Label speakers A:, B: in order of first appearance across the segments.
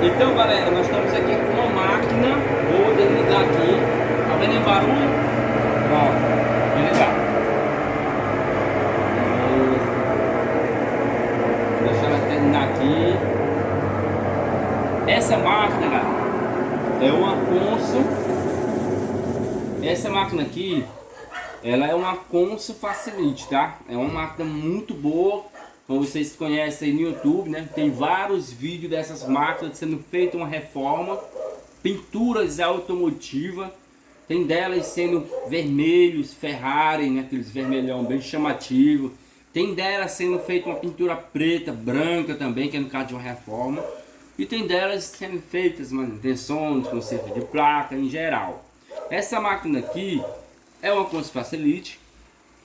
A: Então, galera, nós estamos aqui com uma máquina. Vou desligar aqui. Tá vendo o barulho? Pronto, desligar. Deixa ela terminar aqui. Essa máquina, galera, é uma Consul. Essa máquina aqui, ela é uma Consul Facility, tá? É uma máquina muito boa. Como vocês conhecem aí no YouTube, né? Tem vários vídeos dessas máquinas sendo feita uma reforma, pinturas automotivas. Tem delas sendo vermelhos, Ferrari, né? Aqueles vermelhão bem chamativo. Tem delas sendo feita uma pintura preta, branca também, que é no caso de uma reforma. E tem delas sendo feitas manutenções, conserto de placa em geral. Essa máquina aqui é uma Consul Facility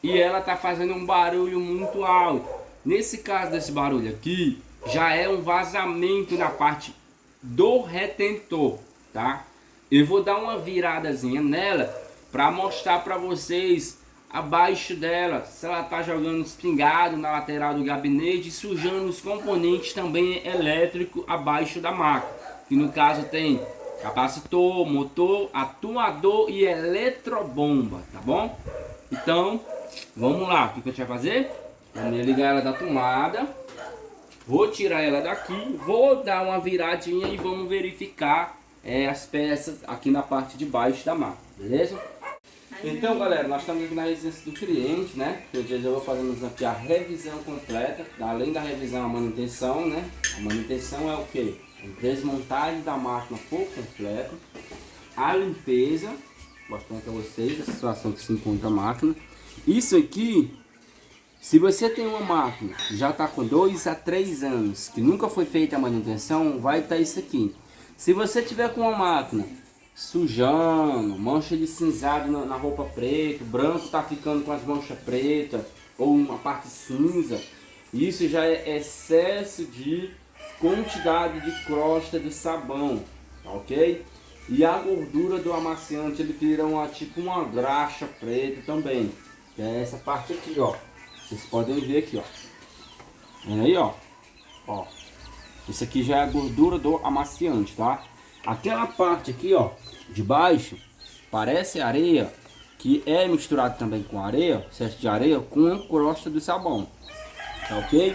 A: e ela está fazendo um barulho muito alto. Nesse caso desse barulho aqui, já é um vazamento na parte do retentor, tá? Eu vou dar uma viradazinha nela para mostrar para vocês abaixo dela, se ela tá jogando espingado na lateral do gabinete, sujando os componentes também elétricos abaixo da máquina. Que no caso tem capacitor, motor, atuador e eletrobomba, tá bom? Então, vamos lá, o que a gente vai fazer? Vamos ligar ela da tomada, vou tirar ela daqui, vou dar uma viradinha e vamos verificar as peças aqui na parte de baixo da máquina, beleza? Então, galera, nós estamos aqui na residência do cliente, né? Hoje eu vou fazendo aqui a revisão completa, além da revisão, a manutenção, né? A manutenção é o que? A desmontagem da máquina por completo, a limpeza, mostrando para vocês a situação que se encontra a máquina. Isso aqui, se você tem uma máquina que já está com 2 a 3 anos, que nunca foi feita a manutenção, vai estar isso aqui. Se você tiver com uma máquina sujando, mancha de cinzado na roupa preta, o branco está ficando com as manchas pretas, ou uma parte cinza, isso já é excesso de quantidade de crosta de sabão, tá ok? E a gordura do amaciante, ele vira tipo uma graxa preta também, que é essa parte aqui, ó. Vocês podem ver aqui, ó. Vendo aí, ó. Ó. Isso aqui já é a gordura do amaciante, tá? Aquela parte aqui, ó, de baixo, parece areia, que é misturado também com areia, excesso de areia, com a crosta do sabão, tá ok?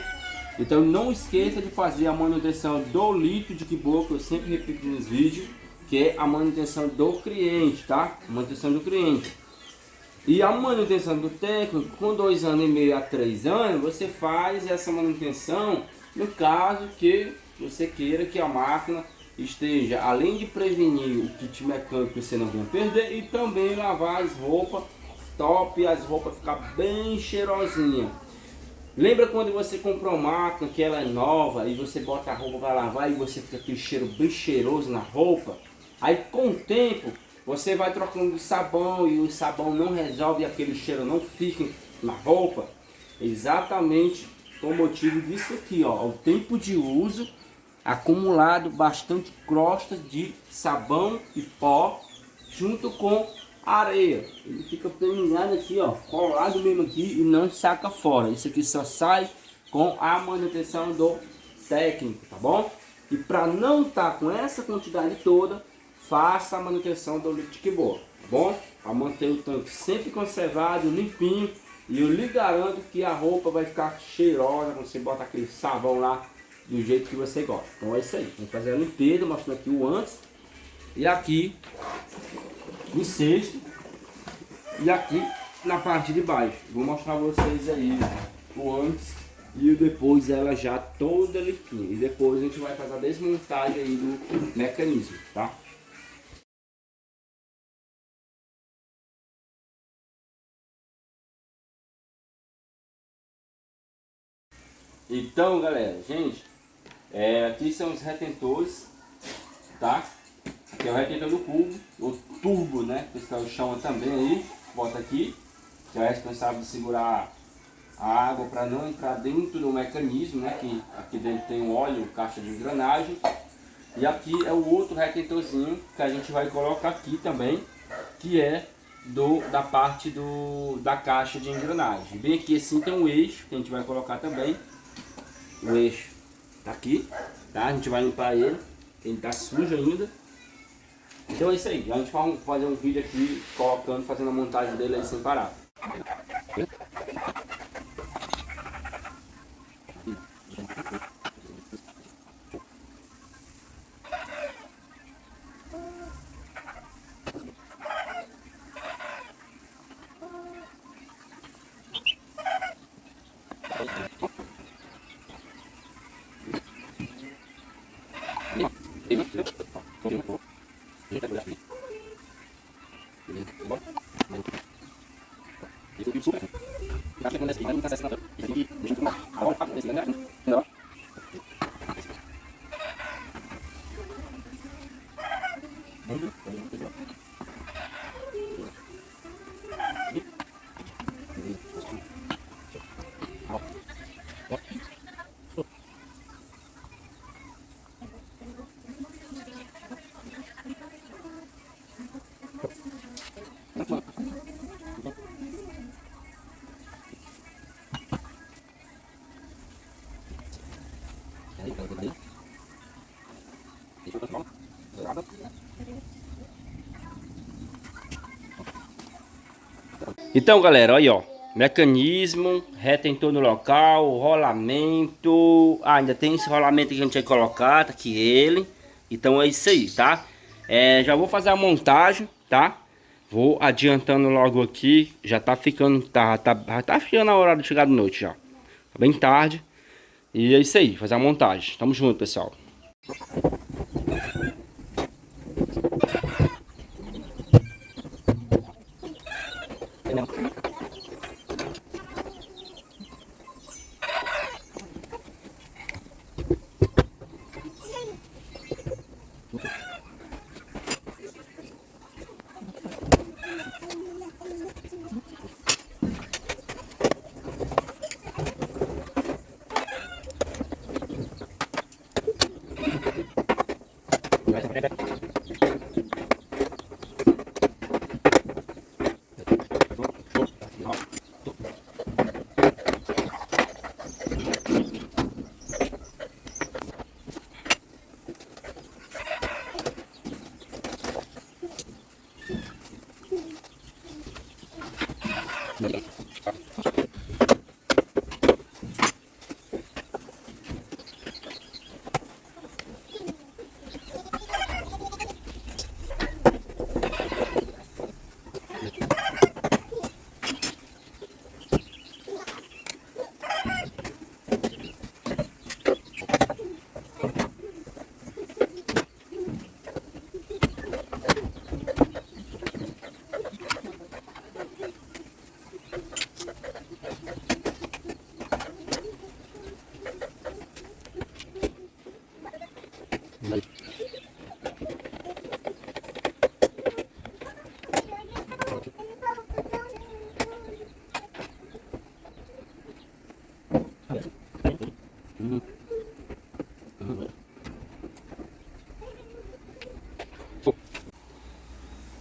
A: Então não esqueça de fazer a manutenção do litro de Kibô, que eu sempre repito nos vídeos, que é a manutenção do cliente, tá? Manutenção do cliente. E a manutenção do técnico, com 2 anos e meio a 3 anos, você faz essa manutenção no caso que você queira que a máquina esteja, além de prevenir o kit mecânico que você não venha perder, e também lavar as roupas top, as roupas ficar bem cheirosinha. Lembra quando você comprou uma máquina que ela é nova e você bota a roupa para lavar e você fica aquele cheiro bem cheiroso na roupa? Aí com o tempo você vai trocando de sabão e o sabão não resolve e aquele cheiro não fica na roupa. Exatamente o motivo disso aqui, ó, o tempo de uso, acumulado bastante crosta de sabão e pó junto com areia. Ele fica prenhado aqui, ó, colado mesmo aqui e não saca fora. Isso aqui só sai com a manutenção do técnico, tá bom? E para não estar com essa quantidade toda, faça a manutenção do Liquid Boa, tá bom? Para manter o tanque sempre conservado, limpinho, e eu lhe garanto que a roupa vai ficar cheirosa quando você bota aquele sabão lá do jeito que você gosta. Então é isso aí, vamos fazer a limpeza, mostrando aqui o antes e aqui o cesto e aqui na parte de baixo. Vou mostrar a vocês aí o antes e o depois, ela já toda limpinha, e depois a gente vai fazer a desmontagem aí do mecanismo, tá? Então, galera, gente, aqui são os retentores, tá? Aqui é o retentor do cubo, o turbo, né? Que o pessoal chama também aí, bota aqui, que é responsável de segurar a água para não entrar dentro do mecanismo, né? Que aqui dentro tem um óleo, caixa de engrenagem. E aqui é o outro retentorzinho que a gente vai colocar aqui também, que é da parte da caixa de engrenagem. Bem aqui assim tem um eixo que a gente vai colocar também. O eixo tá aqui, tá? A gente vai limpar ele. ele tá sujo ainda. Então é isso aí, a gente vai fazer um vídeo aqui colocando, fazendo a montagem dele aí sem parar. Então galera, olha aí, ó, mecanismo, retentor no local, rolamento, ainda tem esse rolamento que a gente vai colocar, tá aqui ele. Então é isso aí, tá? Já vou fazer a montagem, tá? Vou adiantando logo aqui, já tá ficando, já tá ficando a hora de chegar de noite já. Tá bem tarde. E é isso aí, fazer a montagem. Tamo junto, pessoal.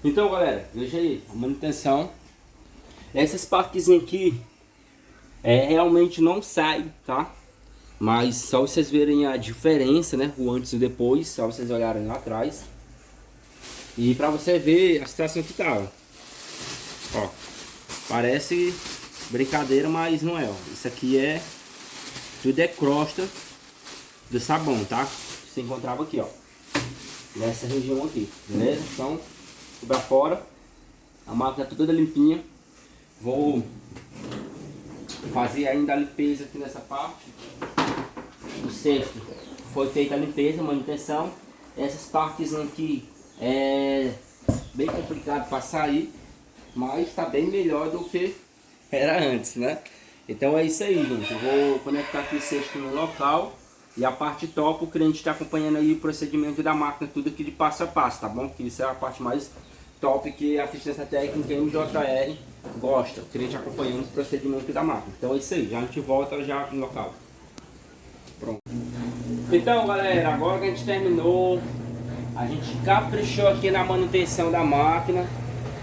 A: Então galera, veja aí, a manutenção. Essas partezinhas aqui realmente não sai, tá? Mas só vocês verem a diferença, né? O antes e o depois, só vocês olharem lá atrás. E pra você ver a situação que tá, ó. Parece brincadeira, mas não é, ó. Isso aqui tudo é crosta do sabão, tá? Você encontrava aqui, ó. Nessa região aqui, beleza? Então, pra fora, a máquina tá toda limpinha. Vou fazer ainda a limpeza aqui nessa parte. O cesto foi feita a limpeza, manutenção. Essas partes aqui é bem complicado para sair, mas está bem melhor do que era antes, né? Então é isso aí, gente. Eu vou conectar aqui o cesto no local. E a parte top, o cliente está acompanhando aí o procedimento da máquina, tudo aqui de passo a passo, tá bom? Que isso é a parte mais top que a assistência técnica MJR gosta. O cliente acompanhando o procedimento da máquina. Então é isso aí, já a gente volta já no local. Pronto. Então galera, agora que a gente terminou, a gente caprichou aqui na manutenção da máquina.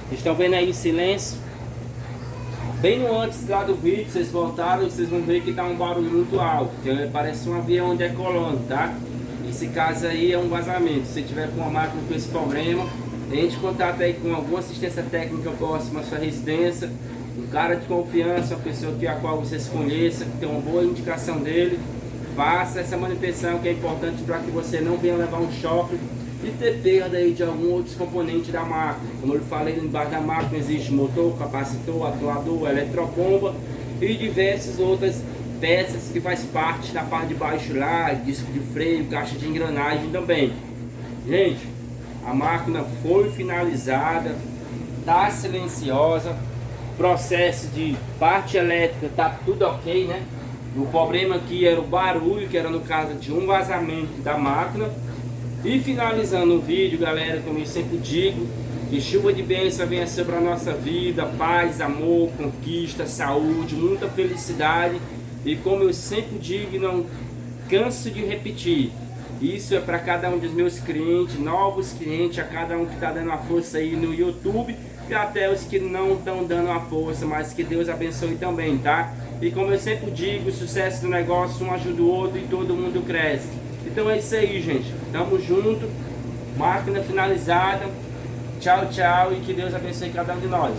A: Vocês estão vendo aí o silêncio? Bem no antes lá do vídeo, vocês voltaram, vocês vão ver que tá um barulho muito alto. Parece um avião decolando, tá? Esse caso aí é um vazamento. Se você tiver com uma máquina com esse problema, entre em contato aí com alguma assistência técnica próxima à sua residência, um cara de confiança, uma pessoa a qual você se conheça, que tem uma boa indicação dele. Faça essa manutenção, que é importante para que você não venha levar um choque e ter perda aí de algum outro componente da máquina. Como eu falei, embaixo da máquina existe motor, capacitor, atuador, eletrobomba e diversas outras peças que faz parte da parte de baixo lá, disco de freio, caixa de engrenagem também. Gente, a máquina foi finalizada, tá silenciosa, processo de parte elétrica tá tudo ok, né? O problema aqui era o barulho, que era no caso de um vazamento da máquina. E finalizando o vídeo, galera, como eu sempre digo, que chuva de bênção venha sobre a nossa vida, paz, amor, conquista, saúde, muita felicidade. E como eu sempre digo e não canso de repetir, isso é para cada um dos meus clientes, novos clientes, a cada um que está dando a força aí no YouTube e até os que não estão dando a força, mas que Deus abençoe também, tá? E como eu sempre digo, o sucesso do negócio, um ajuda o outro e todo mundo cresce. Então é isso aí, gente. Tamo junto. Máquina finalizada. Tchau, tchau e que Deus abençoe cada um de nós.